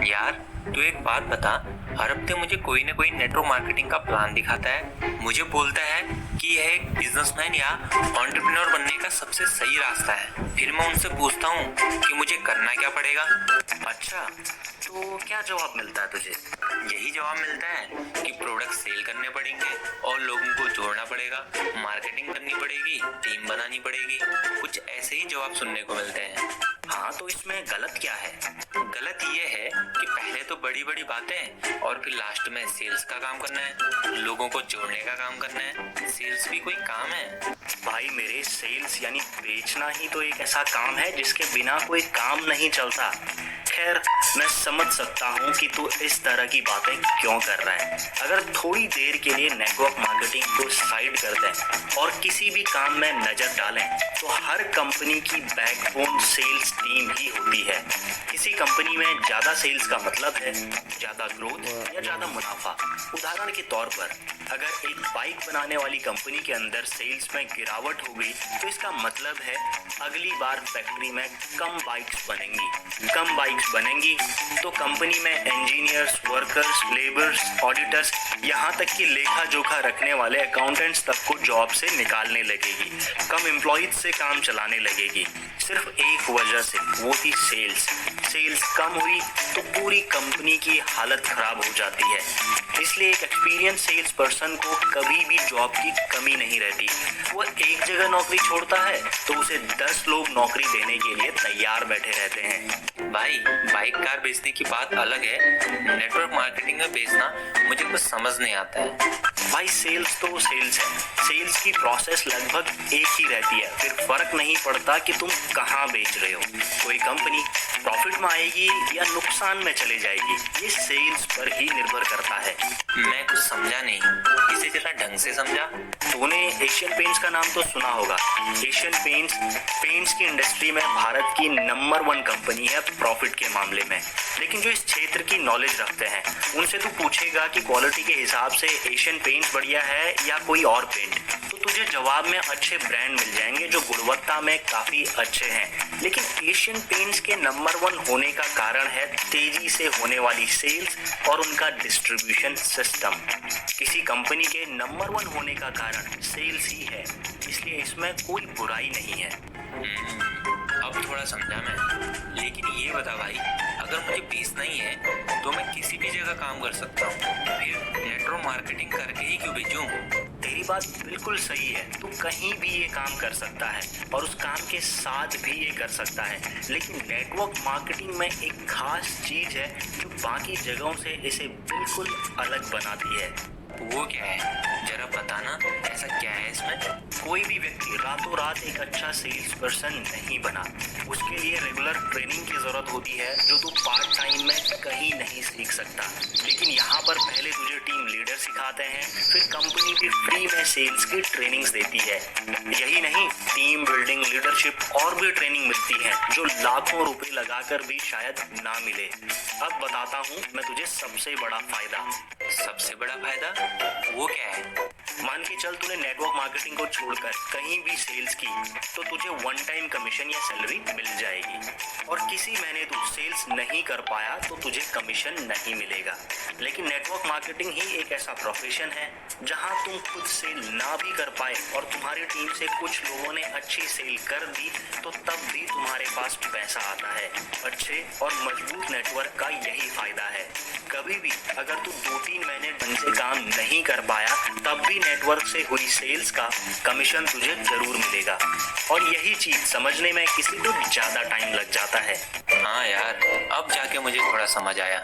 यार, तू एक बात बता। हर हफ्ते मुझे कोई ना कोई नेटवर्क मार्केटिंग का प्लान दिखाता है। मुझे बोलता है कि यह एक बिजनेसमैन या एंटरप्रेन्योर बनने का सबसे सही रास्ता है। फिर मैं उनसे पूछता हूँ कि मुझे करना क्या पड़ेगा। अच्छा, तो क्या जवाब मिलता है तुझे? यही जवाब मिलता है कि प्रोडक्ट सेल करने पड़ेंगे और लोगों को जोड़ना पड़ेगा, मार्केटिंग करनी पड़ेगी, टीम बनानी पड़ेगी। कुछ ऐसे ही जवाब सुनने को मिलते हैं। हाँ, तो इसमें गलत क्या है? गलत ये है कि पहले तो बड़ी बड़ी बातें और फिर लास्ट में सेल्स का काम करना है, लोगों को जोड़ने का काम करना है। सेल्स भी कोई काम है? भाई मेरे, सेल्स यानी बेचना ही तो एक ऐसा काम है जिसके बिना कोई काम नहीं चलता। खैर, मैं समझ सकता हूँ कि तू इस तरह की बातें क्यों कर रहा है। अगर थोड़ी देर के लिए नेटवर्क मार्केटिंग को साइड कर दें और किसी भी काम में नजर डालें, तो हर कंपनी की बैकबोन सेल्स टीम ही होती है। किसी कंपनी में ज्यादा सेल्स का मतलब है ज्यादा ग्रोथ या ज्यादा मुनाफा। उदाहरण के तौर पर, अगर एक बाइक बनाने वाली कंपनी के अंदर सेल्स में गिरावट हो गई, तो इसका मतलब है अगली बार फैक्ट्री में कम बाइक्स बनेंगी तो कंपनी में इंजीनियर्स, वर्कर्स, लेबर्स, ऑडिटर्स, यहाँ तक कि लेखा जोखा रखने वाले अकाउंटेंट्स तक को जॉब से निकालने लगेगी। कम एम्प्लॉइज से काम चलाने लगेगी, सिर्फ एक वजह से, वो थी सेल्स कम हुई तो पूरी कंपनी की हालत खराब हो जाती है। इसलिए एक एक्सपीरियंस सेल्स पर्सन को कभी भी जॉब की कमी नहीं रहती। वो एक जगह नौकरी छोड़ता है तो उसे 10 लोग नौकरी देने के लिए तैयार बैठे रहते हैं। भाई, बाइक कार बेचने की बात अलग है, नेटवर्क मार्केटिंग में बेचना मुझे कुछ समझ नहीं आता है। भाई, सेल्स तो सेल्स है। सेल्स की प्रोसेस लगभग एक ही रहती है, फिर फर्क नहीं पड़ता कि तुम कहाँ बेच रहे हो। कोई कंपनी प्रॉफिट में आएगी या नुकसान में चले जाएगी, ये सेल्स पर ही निर्भर करता है। मैं कुछ समझा नहीं, इसे जरा ढंग से समझा। तूने एशियन पेंट्स का नाम तो सुना होगा। एशियन पेंट्स की इंडस्ट्री में भारत की नंबर 1 कंपनी है प्रॉफिट के मामले में। लेकिन जो इस क्षेत्र की नॉलेज रखते हैं, उनसे तू पूछेगा कि क्वालिटी के हिसाब से एशियन पेंट्स बढ़िया है या कोई और पेंट, तो तुझे जवाब में अच्छे ब्रांड मिल जाएंगे जो गुणवत्ता में काफी अच्छे हैं। लेकिन एशियन पेंट्स के नंबर 1 होने का कारण है तेजी से होने वाली सेल्स और उनका डिस्ट्रीब्यूशन सिस्टम। किसी कंपनी के नंबर 1 होने का कारण सेल्स ही है, इसलिए इसमें कोई बुराई नहीं है। अब थोड़ा समझा मैं। लेकिन ये बता भाई, अगर मुझे बेचना ही है तो मैं किसी भी जगह काम कर सकता हूँ, फिर नेटवर्क मार्केटिंग करके ही क्यों बेचूं? तेरी बात बिल्कुल सही है। तू कहीं भी ये काम कर सकता है और उस काम के साथ भी ये कर सकता है। लेकिन नेटवर्क मार्केटिंग में एक खास चीज है जो बाकी जगहों से इसे बिल्कुल अलग बनाती है। वो क्या है, जरा बताना, ऐसा क्या है इसमें? कोई भी व्यक्ति रातों रात एक अच्छा सेल्स पर्सन नहीं बना। उसके लिए रेगुलर ट्रेनिंग की जरूरत होती है, जो तू पार्ट टाइम में कहीं नहीं सीख सकता। लेकिन यहाँ पर पहले तुझे टीम लीडर सिखाते हैं, फिर कंपनी भी फ्री में सेल्स की ट्रेनिंग्स देती है। यही नहीं, टीम बिल्डिंग, लीडरशिप और भी ट्रेनिंग मिलती है जो लाखों रुपए लगाकर भी शायद ना मिले। अब बताता हूँ मैं तुझे सबसे बड़ा फायदा। सबसे बड़ा फायदा वो क्या है? मान के चल, तूने नेटवर्क मार्केटिंग को छोड़कर कहीं भी सेल्स की, तो तुझे 1 टाइम कमीशन या सैलरी मिल जाएगी। और किसी महीने तू सेल्स नहीं कर पाया तो तुझे कमीशन नहीं मिलेगा। लेकिन नेटवर्क मार्केटिंग ही एक ऐसा प्रोफेशन है जहां तुम खुद सेल ना भी कर पाए और तुम्हारी टीम से कुछ लोगों ने अच्छी सेल कर दी, तो तब भी तुम्हारे पास पैसा आता है। अच्छे और मजबूत नेटवर्क का यही फायदा है। कभी भी अगर तू 2-3 महीने ढंग से काम नहीं कर पाया, तब भी नेटवर्क से हुई सेल्स का कमीशन तुझे जरूर मिलेगा। और यही चीज समझने में किसी को ज्यादा टाइम लग जाता है। हाँ यार, अब जाके मुझे थोड़ा समझ आया।